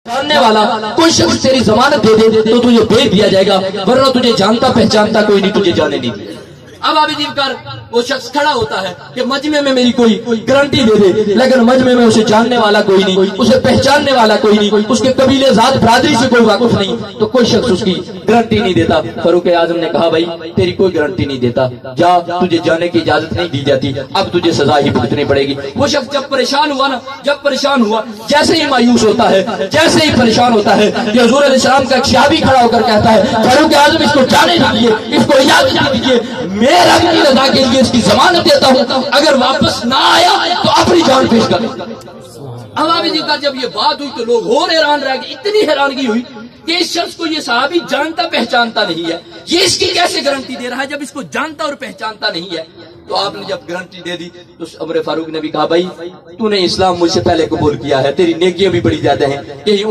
जानने वाला कोई शख्स तेरी जमानत दे दे तो तुझे भेज दिया जाएगा, वरना तुझे जानता पहचानता कोई नहीं तुझे जाने नहीं देगा। अब आप इजी कर वो शख्स खड़ा होता है कि मजमे में मेरी कोई गारंटी दे दे, लेकिन मजमे में उसे जानने वाला कोई नहीं, उसे पहचानने वाला कोई नहीं, उसके कबीले जात बरादरी से कोई वाकुफ नहीं, तो कोई शख्स उसकी गारंटी नहीं देता। फारूक आजम ने कहा भाई तेरी कोई गारंटी नहीं देता, जा तुझे जाने की इजाजत नहीं दी जाती, अब तुझे सजा ही भुगतनी पड़ेगी। वो शख्स जब परेशान हुआ ना, जब परेशान हुआ, जैसे ही मायूस होता है, जैसे ही परेशान होता है कि हुजूर अलैहिस्सलाम का एक सहाबी खड़ा होकर कहता है फारूक आजम इसको जाने दीजिए, इसको इजाजत दीजिए, मैं रब की रजा के लिए इसकी जमानत देता हूं, अगर वापस ना आया तो अपनी जान पेश कर। अवामी जी का जब ये बात हुई तो लोग और हैरान रह गए, इतनी हैरानगी हुई कि इस शख्स को ये सहाबी जानता पहचानता नहीं है, ये इसकी कैसे गारंटी दे रहा है जब इसको जानता और पहचानता नहीं है। तो आपने जब गारंटी दे दी तो उमर फारूक ने भी कहा भाई तूने इस्लाम मुझसे पहले कबूल किया है, तेरी नेकियां भी बड़ी ज्यादा हैं, यही